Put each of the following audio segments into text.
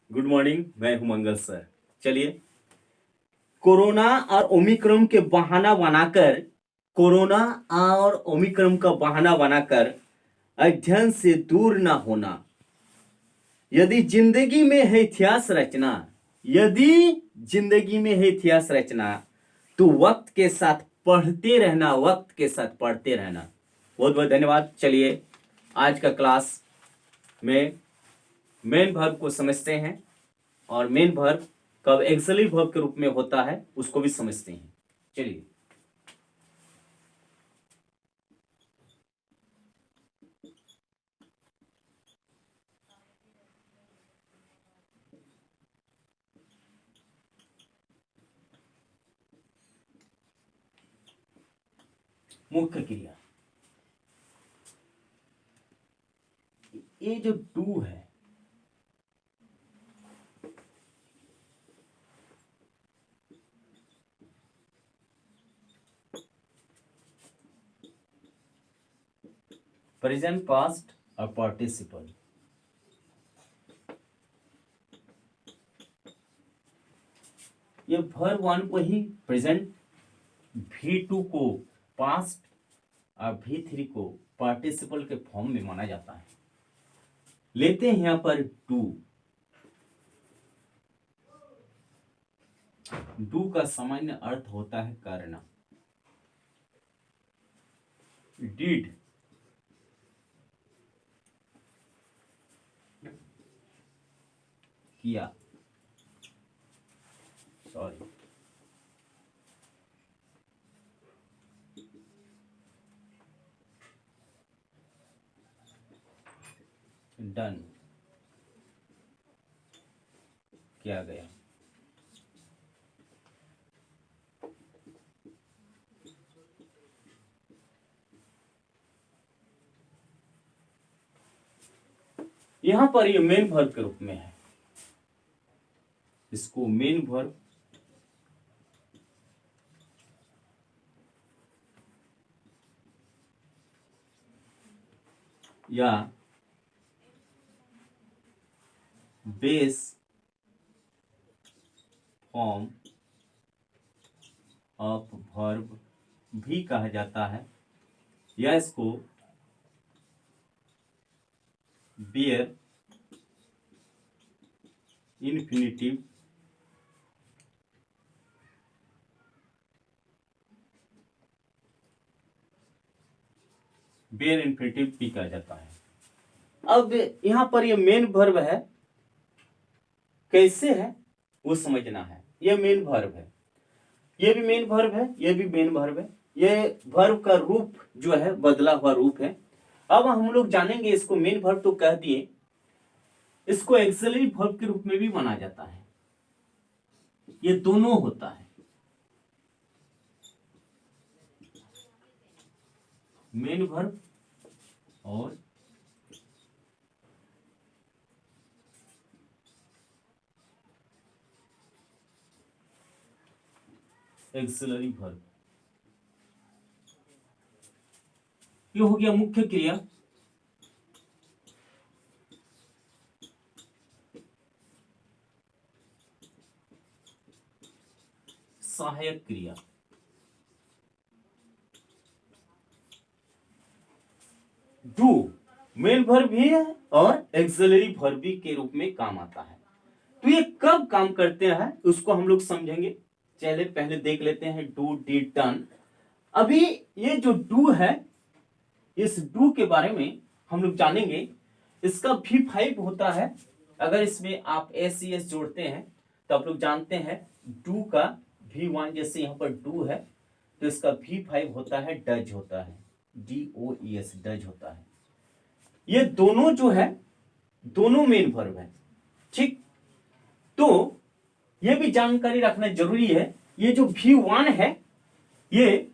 Good morning. मैं हूं मंगल sir. चलिए, कोरोना और ओमिक्रॉन के बहाना बनाकर कोरोना और ओमिक्रॉन का बहाना बनाकर अध्ययन से दूर ना होना। यदि जिंदगी में है इतिहास रचना, यदि जिंदगी में है इतिहास रचना, तो वक्त के साथ पढ़ते रहना, वक्त के साथ पढ़ते रहना। बहुत बहुत धन्यवाद। चलिए, आज का क्लास में मेन वर्ब को समझते हैं और मेन वर्ब कब एक्सिलरी वर्ब के रूप में होता है उसको भी समझते हैं। चलिए, मुख्य क्रिया, ये जो डू है, प्रेजेंट पास्ट और पार्टिसिपल, ये वर्ब वन को ही प्रेजेंट, V2 को पास्ट और V3 को पार्टिसिपल के फॉर्म में माना जाता है। लेते हैं यहां पर डू का सामान्य अर्थ होता है करना। डिड, किया, सॉरी, डन, किया गया। यहां पर ये मेन वर्ब के रूप में है, इसको मेन वर्ब या बेस फॉर्म ऑफ वर्ब भी कहा जाता है, या इसको बेयर इन्फिनिटिव भी कहा जाता है। अब यहां पर ये मेन वर्ब है, कैसे है वो समझना है। ये मेन वर्ब है, ये भी मेन वर्ब है, ये भी मेन वर्ब है। ये वर्ब का रूप जो है बदला हुआ रूप है। अब हम लोग जानेंगे, इसको मेन वर्ब तो कह दिए, इसको एक्सिलरी वर्ब के रूप में भी माना जाता है। ये दोनों होता है, मेन वर्ब और एक्सिलरी वर्ब। ये हो गया मुख्य क्रिया। सहायक क्रिया, डू मेन वर्ब भी है और एक्सिलरी वर्ब भी के रूप में काम आता है। तो ये कब काम करते हैं उसको हम लोग समझेंगे। चलिए पहले देख लेते हैं डू, डिड, डन। अभी ये जो डू है, इस डू के बारे में हम लोग जानेंगे। इसका V5 होता है। अगर इसमें आप SES जोड़ते हैं तो आप लोग जानते हैं डू का V1, जैसे यहां पर डू है तो इसका V5 होता है डज होता है, DOES, डज होता है। ये दोनों जो है, दोनों मेन वर्ब है। ठीक, तो ये भी जानकारी रखना जरूरी है, ये जो V1 है ये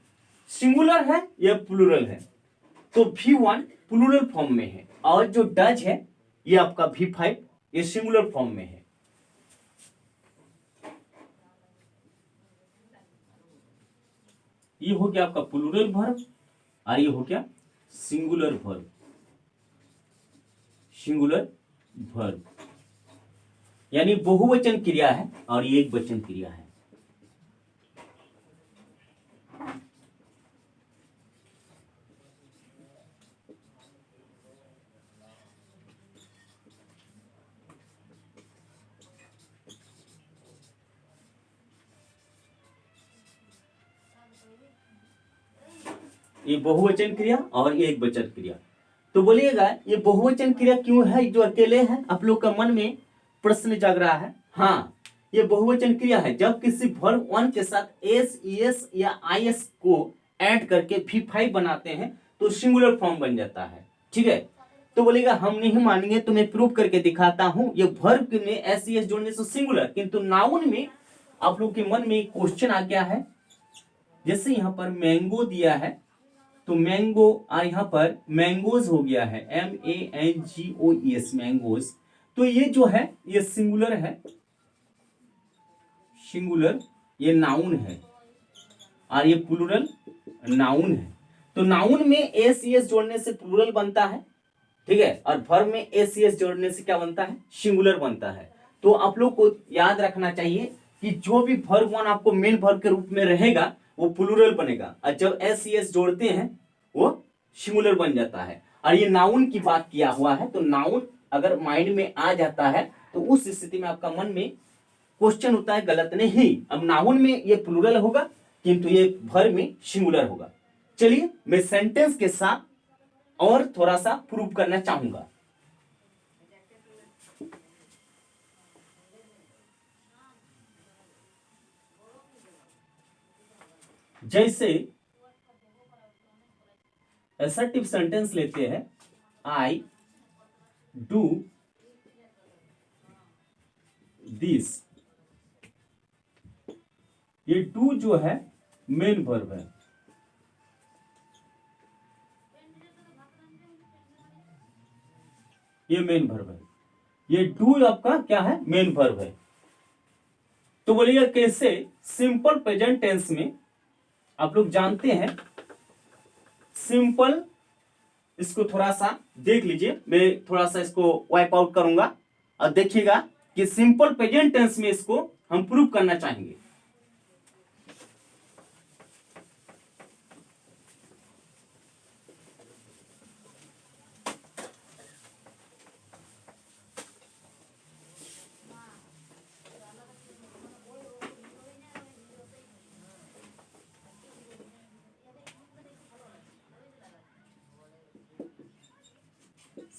सिंगुलर है या प्लूरल है। तो V1 प्लूरल फॉर्म में है और जो डज है ये आपका V5 ये सिंगुलर फॉर्म में है। ये हो गया आपका प्लूरल वर्ब और ये हो गया सिंगुलर वर्ब। सिंगुलर वर्ब यानी बहुवचन क्रिया है और ये एक वचन क्रिया है। ये बहुवचन क्रिया और ये एक वचन क्रिया। तो बोलिएगा ये बहुवचन क्रिया क्यों है जो अकेले है? आप लोग का मन में प्रश्न जाग रहा है। हाँ, ये बहुवचन क्रिया है जब किसी वर्ब वन के साथ एस, ईएस या आईएस को ऐड करके V5 बनाते हैं तो सिंगुलर फॉर्म बन जाता है। ठीक है, तो बोलेगा हम नहीं मानेंगे तो मैं प्रूव करके दिखाता हूं। ये वर्ब में एस, ईएस जोड़ने से सिंगुलर, किंतु नाउन में आप लोग के मन में क्वेश्चन आ गया है। जैसे यहाँ पर मैंगो दिया है तो मैंगो यहाँ पर मैंगोज हो गया है, MANGOES मैंगोज। तो ये जो है ये सिंगुलर है, सिंगुलर ये नाउन है और ये प्लूरल नाउन है। तो नाउन में एस ईएस जोड़ने से प्लूरल बनता है, ठीक है, और वर्ब में एस ईएस जोड़ने से क्या बनता है? सिंगुलर बनता है। तो आप लोग को याद रखना चाहिए कि जो भी वर्ब वन आपको मेन वर्ब के रूप में रहेगा वो प्लूरल बनेगा, और जब एस ईएस जोड़ते हैं वो सिंगुलर बन जाता है। और ये नाउन की बात किया हुआ है, तो नाउन अगर माइंड में आ जाता है तो उस स्थिति में आपका मन में क्वेश्चन होता है गलत नहीं, अब नाउन में ये प्लूरल होगा किंतु ये वर्ब में सिंगुलर होगा। चलिए मैं सेंटेंस के साथ और थोड़ा सा प्रूव करना चाहूंगा। जैसे असर्टिव सेंटेंस लेते हैं, आई डू दिस। ये डू जो है मेन वर्ब है, ये मेन वर्ब है, ये डू आपका क्या है? मेन वर्ब है। तो बोलिए कैसे? सिंपल प्रेजेंट टेंस में आप लोग जानते हैं सिंपल, इसको थोड़ा सा देख लीजिए, मैं थोड़ा सा इसको वाइप आउट करूंगा और देखिएगा कि सिंपल प्रेजेंट टेंस में इसको हम प्रूव करना चाहेंगे।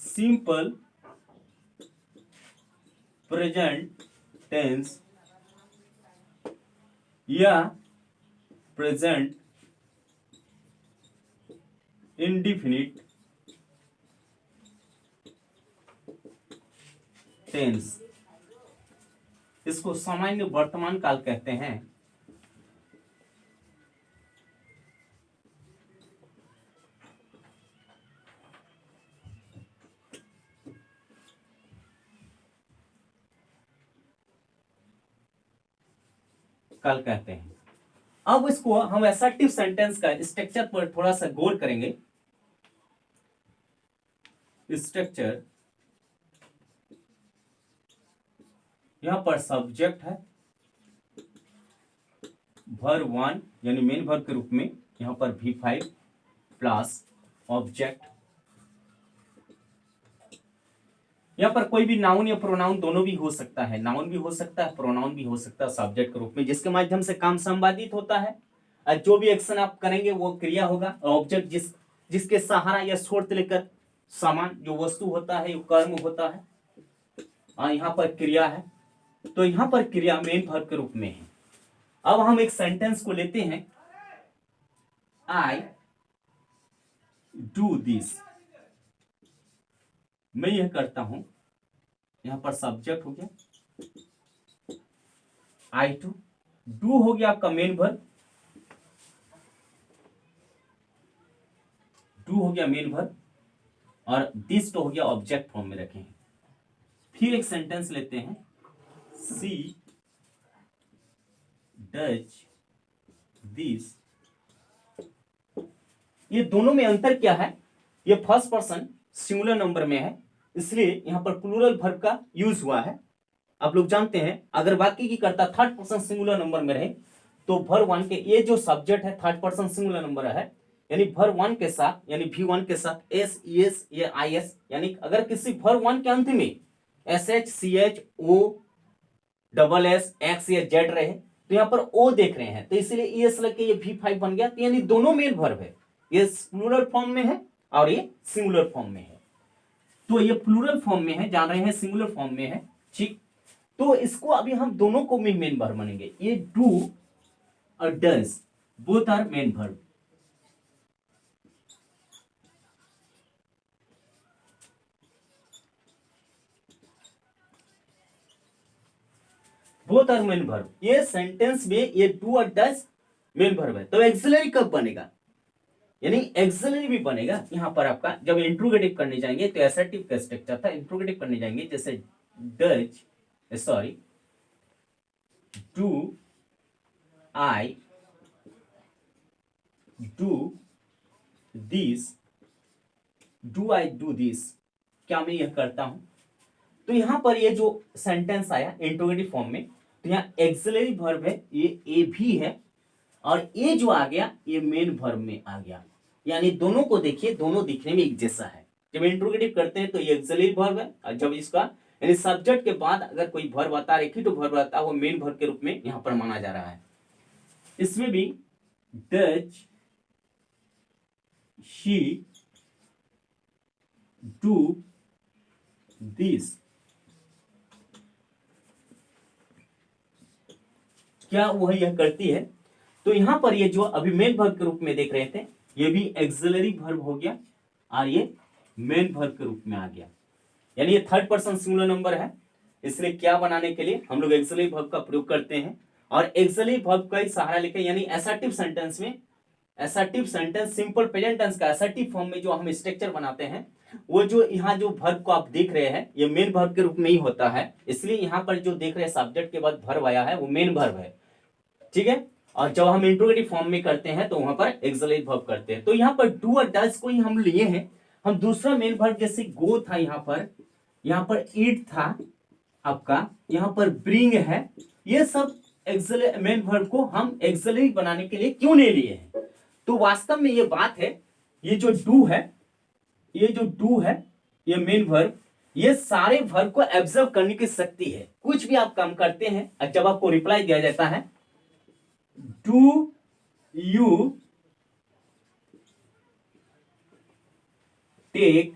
सिंपल प्रेजेंट टेंस या प्रेजेंट इंडिफिनिट टेंस, इसको सामान्य वर्तमान काल कहते हैं। काल कहते हैं। अब इसको हम असर्टिव सेंटेंस का स्ट्रक्चर पर थोड़ा सा गौर करेंगे। स्ट्रक्चर, यहां पर सब्जेक्ट है, वर्ब वन यानी मेन वर्ब के रूप में, यहां पर V5 प्लस ऑब्जेक्ट। यहां पर कोई भी नाउन या प्रोनाउन दोनों भी हो सकता है, नाउन भी हो सकता है, प्रोनाउन भी हो सकता है सब्जेक्ट के रूप में, जिसके माध्यम से काम संपादित होता है। और जो भी एक्शन आप करेंगे वो क्रिया होगा। ऑब्जेक्ट जिसके सहारा या शोध लेकर सामान जो वस्तु होता है, कर्म होता है। यहाँ पर क्रिया है, तो यहाँ पर क्रिया मेन वर्ब के रूप में है। अब हम एक सेंटेंस को लेते हैं, आई डू दिस, मैं यह करता हूं। यहां पर सब्जेक्ट हो गया, आई डू हो गया आपका मेन वर्ब, डू हो गया मेन वर्ब, और दिस तो हो गया ऑब्जेक्ट फॉर्म में रखे हैं। फिर एक सेंटेंस लेते हैं, सी डज दिस। ये दोनों में अंतर क्या है? ये फर्स्ट पर्सन सिंगुलर नंबर में है, इसलिए यहां पर प्लूरल वर्ब का यूज हुआ है, आप लोग जानते हैं अगर वाक्य की कर्ता थर्ड पर्सन सिंगुलर नंबर में रहे तो verb 1 के ये जो सब्जेक्ट है थर्ड पर्सन सिंगुलर नंबर है, यानी verb 1 के साथ यानी V1 के साथ एस ईएस या आईएस, यानी अगर किसी verb 1 के अंत में SH CH O double S x या जेड रहे तो यहाँ पर ओ देख रहे हैं तो इसलिए ईएस लग के ये V5 बन गया, तो यानी दोनों मेन वर्ब है, ये प्लूरल फॉर्म में है और ये सिंगुलर फॉर्म में है। तो ये प्लूरल फॉर्म में है, जान रहे हैं सिंगुलर फॉर्म में है, ठीक। तो इसको अभी हम दोनों को मेन वर्ब मानेंगे, ये डू और does both are main verb. Both are main verb, ये सेंटेंस में ये डू और डज मेन वर्ब है। तो एक्सिलरी कब बनेगा, यानी एक्सिलरी भी बनेगा यहां पर आपका जब इंट्रोगेटिव करने जाएंगे तो असर्टिव का स्ट्रक्चर था, इंट्रोगेटिव करने जाएंगे जैसे do I do this, do I do this, क्या मैं यह करता हूं। तो यहां पर ये जो सेंटेंस आया इंट्रोगेटिव फॉर्म में, तो यहाँ एक्सिलरी वर्ब है, ये ए भी है और ये जो आ गया ये मेन वर्ब में आ गया, यानी दोनों को देखिए दोनों दिखने में एक जैसा है। जब इंट्रोगेटिव करते हैं तो ये एक्सिलरी वर्ब है और जब इसका यानी सब्जेक्ट के बाद अगर कोई वर्ब आता है तो वर्ब आता है वो मेन वर्ब के रूप में यहां पर माना जा रहा है। इसमें भी डज शी डू दिस, क्या वह यह करती है। तो यहां पर ये जो अभी मेन वर्ब के रूप में देख रहे थे ये भी एक्सिलरी वर्ब हो गया और ये मेन वर्ब के रूप में आ गया, यानी ये थर्ड पर्सन सिंगुलर नंबर है, इसलिए क्या बनाने के लिए हम लोग एक्सिलरी वर्ब का प्रयोग करते हैं और एक्सिलरी वर्ब का ही सहारा लेकर, यानी असर्टिव सेंटेंस में, assertive sentence simple present tense का असर्टिव फॉर्म में जो हम स्ट्रक्चर बनाते हैं वो जो यहाँ जो वर्ब को आप देख रहे हैं ये मेन वर्ब के रूप में ही होता है, इसलिए यहाँ पर जो देख रहे हैं सब्जेक्ट के बाद वर्ब आया है वो मेन वर्ब है, ठीक है। और जब हम इंट्रोगेटिव फॉर्म में करते हैं तो वहां पर एक्सिलरी वर्ब करते हैं। तो यहाँ पर डू और डज को ही हम लिए हैं, हम दूसरा मेन वर्ब जैसे गो था यहाँ पर ईट था आपका, यहाँ पर ब्रिंग है, ये सब मेन वर्ब को हम एक्सिलरी बनाने के लिए क्यों नहीं लिए हैं। तो वास्तव में ये बात है, ये जो डू है ये मेन वर्ब, ये सारे वर्ब को एब्जॉर्ब करने की शक्ति है। कुछ भी आप काम करते हैं और जब आपको रिप्लाई दिया जाता है डू यू टेक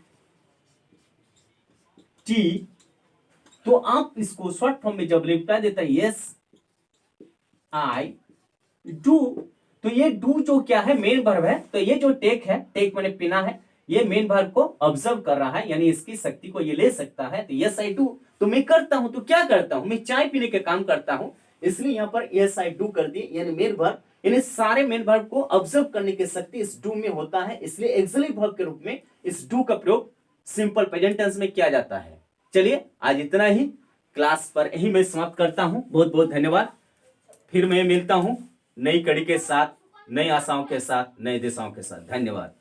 टी, तो आप इसको शॉर्ट फॉर्म में जब रिप्लाई देता है यस आई डू, तो ये डू जो क्या है मेन वर्ब है, तो ये जो टेक है, टेक मैंने पीना है, ये मेन वर्ब को ऑब्जर्व कर रहा है, यानी इसकी शक्ति को ये ले सकता है। तो यस आई डू, तो मैं करता हूं, तो क्या करता हूं, मैं चाय पीने के काम करता हूं, इसलिए यहां पर यस आई डू कर दिए, यानी मेन वर्ब, यानी सारे मेन वर्ब को ऑब्जर्व करने की शक्ति इस डू में होता है, इसलिए एक्सिलरी वर्ब के रूप में इस डू का प्रयोग सिंपल प्रेजेंट टेंस में किया जाता है। चलिए आज इतना ही, क्लास पर यही मैं समाप्त करता हूं, बहुत बहुत धन्यवाद। फिर मैं मिलता हूं नई कड़ी के साथ, नई आशाओं के साथ, नई दिशाओं के साथ। धन्यवाद।